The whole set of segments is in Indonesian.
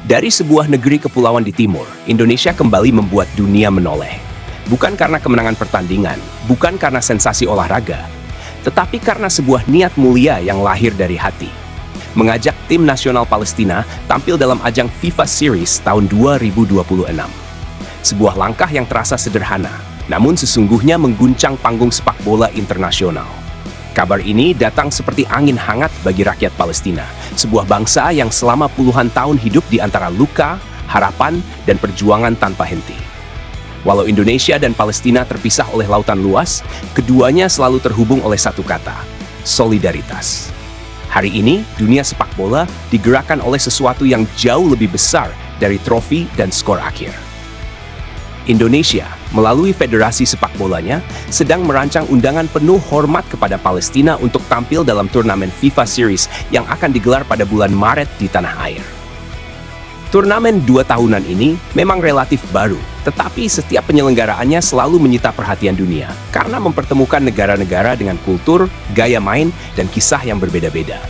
Dari sebuah negeri kepulauan di timur, Indonesia kembali membuat dunia menoleh. Bukan karena kemenangan pertandingan, bukan karena sensasi olahraga, tetapi karena sebuah niat mulia yang lahir dari hati. Mengajak tim nasional Palestina tampil dalam ajang FIFA Series tahun 2026. Sebuah langkah yang terasa sederhana, namun sesungguhnya mengguncang panggung sepak bola internasional. Kabar ini datang seperti angin hangat bagi rakyat Palestina, sebuah bangsa yang selama puluhan tahun hidup di antara luka, harapan, dan perjuangan tanpa henti. Walau Indonesia dan Palestina terpisah oleh lautan luas, keduanya selalu terhubung oleh satu kata, solidaritas. Hari ini, dunia sepak bola digerakkan oleh sesuatu yang jauh lebih besar dari trofi dan skor akhir. Indonesia, melalui Federasi Sepak Bolanya, sedang merancang undangan penuh hormat kepada Palestina untuk tampil dalam turnamen FIFA Series yang akan digelar pada bulan Maret di tanah air. Turnamen 2 tahunan ini memang relatif baru, tetapi setiap penyelenggaraannya selalu menyita perhatian dunia karena mempertemukan negara-negara dengan kultur, gaya main, dan kisah yang berbeda-beda.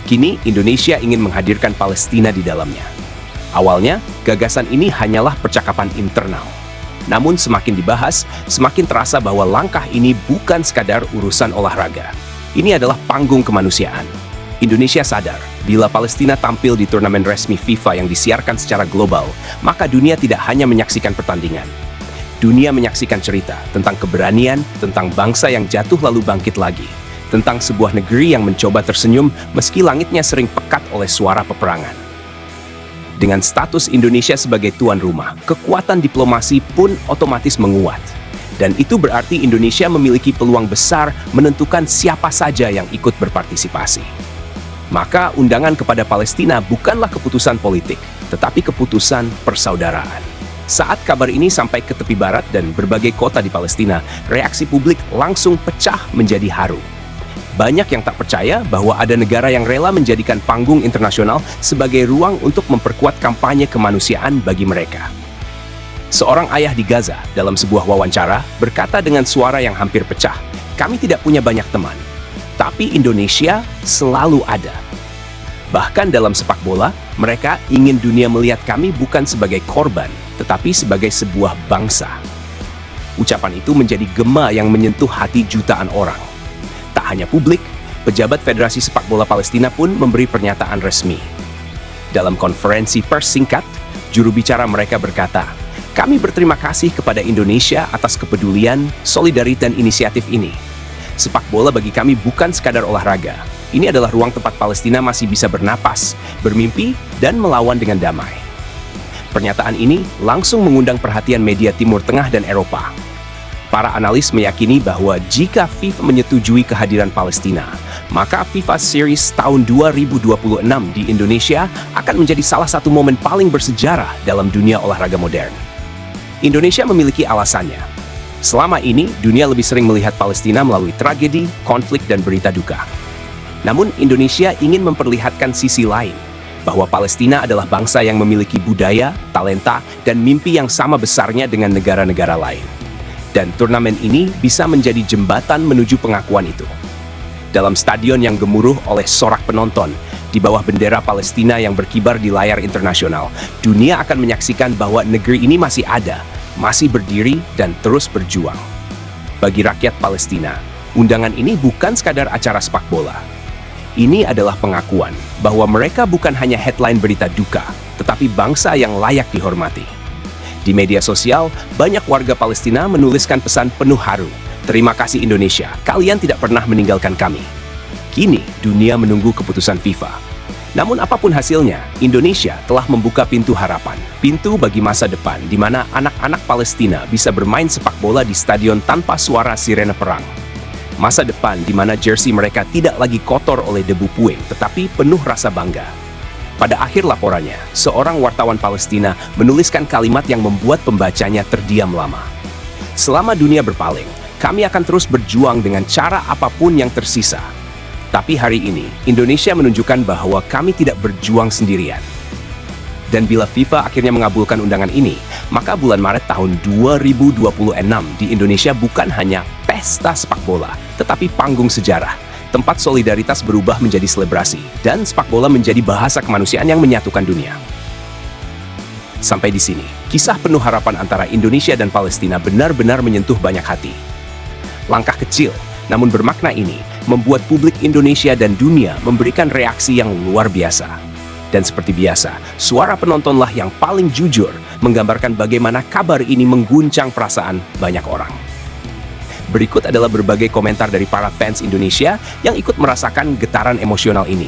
Kini, Indonesia ingin menghadirkan Palestina di dalamnya. Awalnya, gagasan ini hanyalah percakapan internal. Namun semakin dibahas, semakin terasa bahwa langkah ini bukan sekadar urusan olahraga. Ini adalah panggung kemanusiaan. Indonesia sadar, bila Palestina tampil di turnamen resmi FIFA yang disiarkan secara global, maka dunia tidak hanya menyaksikan pertandingan. Dunia menyaksikan cerita tentang keberanian, tentang bangsa yang jatuh lalu bangkit lagi, tentang sebuah negeri yang mencoba tersenyum meski langitnya sering pekat oleh suara peperangan. Dengan status Indonesia sebagai tuan rumah, kekuatan diplomasi pun otomatis menguat. Dan itu berarti Indonesia memiliki peluang besar menentukan siapa saja yang ikut berpartisipasi. Maka undangan kepada Palestina bukanlah keputusan politik, tetapi keputusan persaudaraan. Saat kabar ini sampai ke tepi barat dan berbagai kota di Palestina, reaksi publik langsung pecah menjadi haru. Banyak yang tak percaya bahwa ada negara yang rela menjadikan panggung internasional sebagai ruang untuk memperkuat kampanye kemanusiaan bagi mereka. Seorang ayah di Gaza dalam sebuah wawancara berkata dengan suara yang hampir pecah, "Kami tidak punya banyak teman, tapi Indonesia selalu ada." Bahkan dalam sepak bola, mereka ingin dunia melihat kami bukan sebagai korban, tetapi sebagai sebuah bangsa. Ucapan itu menjadi gema yang menyentuh hati jutaan orang. Tak hanya publik, pejabat Federasi Sepak Bola Palestina pun memberi pernyataan resmi. Dalam konferensi pers singkat, juru bicara mereka berkata, "Kami berterima kasih kepada Indonesia atas kepedulian, solidaritas dan inisiatif ini. Sepak bola bagi kami bukan sekadar olahraga. Ini adalah ruang tempat Palestina masih bisa bernapas, bermimpi, dan melawan dengan damai." Pernyataan ini langsung mengundang perhatian media Timur Tengah dan Eropa. Para analis meyakini bahwa jika FIFA menyetujui kehadiran Palestina, maka FIFA Series tahun 2026 di Indonesia akan menjadi salah satu momen paling bersejarah dalam dunia olahraga modern. Indonesia memiliki alasannya. Selama ini, dunia lebih sering melihat Palestina melalui tragedi, konflik, dan berita duka. Namun, Indonesia ingin memperlihatkan sisi lain, bahwa Palestina adalah bangsa yang memiliki budaya, talenta, dan mimpi yang sama besarnya dengan negara-negara lain. Dan turnamen ini bisa menjadi jembatan menuju pengakuan itu. Dalam stadion yang gemuruh oleh sorak penonton, di bawah bendera Palestina yang berkibar di layar internasional, dunia akan menyaksikan bahwa negeri ini masih ada, masih berdiri, dan terus berjuang. Bagi rakyat Palestina, undangan ini bukan sekadar acara sepak bola. Ini adalah pengakuan bahwa mereka bukan hanya headline berita duka, tetapi bangsa yang layak dihormati. Di media sosial, banyak warga Palestina menuliskan pesan penuh haru. "Terima kasih Indonesia, kalian tidak pernah meninggalkan kami." Kini, dunia menunggu keputusan FIFA. Namun apapun hasilnya, Indonesia telah membuka pintu harapan. Pintu bagi masa depan di mana anak-anak Palestina bisa bermain sepak bola di stadion tanpa suara sirene perang. Masa depan di mana jersey mereka tidak lagi kotor oleh debu puing, tetapi penuh rasa bangga. Pada akhir laporannya, seorang wartawan Palestina menuliskan kalimat yang membuat pembacanya terdiam lama. "Selama dunia berpaling, kami akan terus berjuang dengan cara apapun yang tersisa. Tapi hari ini, Indonesia menunjukkan bahwa kami tidak berjuang sendirian." Dan bila FIFA akhirnya mengabulkan undangan ini, maka bulan Maret tahun 2026 di Indonesia bukan hanya pesta sepak bola, tetapi panggung sejarah. Tempat solidaritas berubah menjadi selebrasi, dan sepak bola menjadi bahasa kemanusiaan yang menyatukan dunia. Sampai di sini, kisah penuh harapan antara Indonesia dan Palestina benar-benar menyentuh banyak hati. Langkah kecil, namun bermakna ini, membuat publik Indonesia dan dunia memberikan reaksi yang luar biasa. Dan seperti biasa, suara penontonlah yang paling jujur menggambarkan bagaimana kabar ini mengguncang perasaan banyak orang. Berikut adalah berbagai komentar dari para fans Indonesia yang ikut merasakan getaran emosional ini.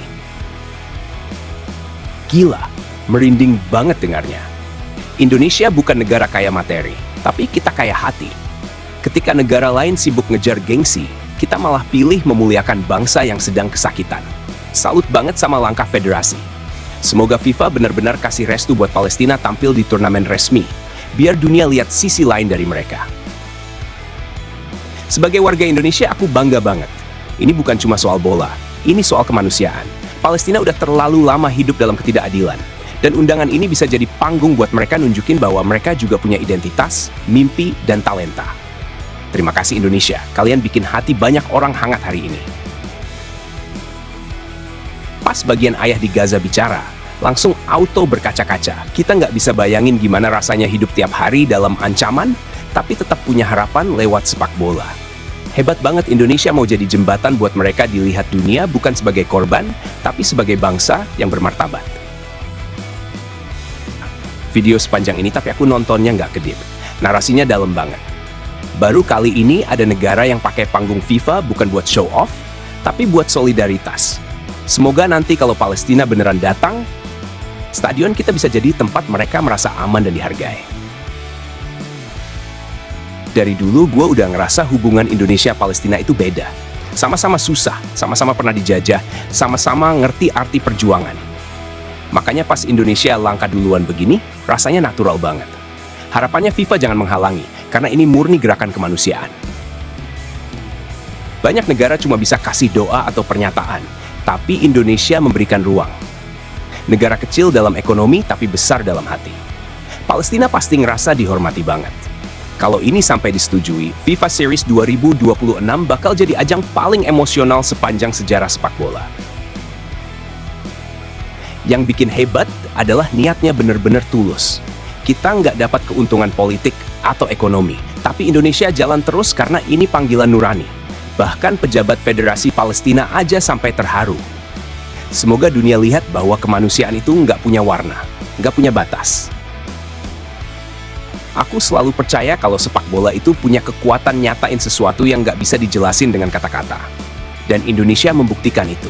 Gila, merinding banget dengarnya. Indonesia bukan negara kaya materi, tapi kita kaya hati. Ketika negara lain sibuk ngejar gengsi, kita malah pilih memuliakan bangsa yang sedang kesakitan. Salut banget sama langkah federasi. Semoga FIFA benar-benar kasih restu buat Palestina tampil di turnamen resmi, biar dunia lihat sisi lain dari mereka. Sebagai warga Indonesia, aku bangga banget. Ini bukan cuma soal bola, ini soal kemanusiaan. Palestina udah terlalu lama hidup dalam ketidakadilan. Dan undangan ini bisa jadi panggung buat mereka nunjukin bahwa mereka juga punya identitas, mimpi, dan talenta. Terima kasih Indonesia, kalian bikin hati banyak orang hangat hari ini. Pas bagian ayah di Gaza bicara, langsung auto berkaca-kaca. Kita nggak bisa bayangin gimana rasanya hidup tiap hari dalam ancaman, tapi tetap punya harapan lewat sepak bola. Hebat banget Indonesia mau jadi jembatan buat mereka dilihat dunia bukan sebagai korban, tapi sebagai bangsa yang bermartabat. Video sepanjang ini tapi aku nontonnya nggak kedip. Narasinya dalam banget. Baru kali ini ada negara yang pakai panggung FIFA bukan buat show off, tapi buat solidaritas. Semoga nanti kalau Palestina beneran datang, stadion kita bisa jadi tempat mereka merasa aman dan dihargai. Dari dulu gue udah ngerasa hubungan Indonesia-Palestina itu beda. Sama-sama susah, sama-sama pernah dijajah, sama-sama ngerti arti perjuangan. Makanya pas Indonesia langkah duluan begini, rasanya natural banget. Harapannya FIFA jangan menghalangi, karena ini murni gerakan kemanusiaan. Banyak negara cuma bisa kasih doa atau pernyataan, tapi Indonesia memberikan ruang. Negara kecil dalam ekonomi, tapi besar dalam hati. Palestina pasti ngerasa dihormati banget. Kalau ini sampai disetujui, FIFA Series 2026 bakal jadi ajang paling emosional sepanjang sejarah sepak bola. Yang bikin hebat adalah niatnya benar-benar tulus. Kita nggak dapat keuntungan politik atau ekonomi, tapi Indonesia jalan terus karena ini panggilan nurani. Bahkan pejabat Federasi Palestina aja sampai terharu. Semoga dunia lihat bahwa kemanusiaan itu nggak punya warna, nggak punya batas. Aku selalu percaya kalau sepak bola itu punya kekuatan nyatain sesuatu yang nggak bisa dijelasin dengan kata-kata. Dan Indonesia membuktikan itu.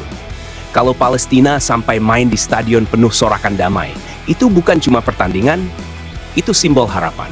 Kalau Palestina sampai main di stadion penuh sorakan damai, itu bukan cuma pertandingan, itu simbol harapan.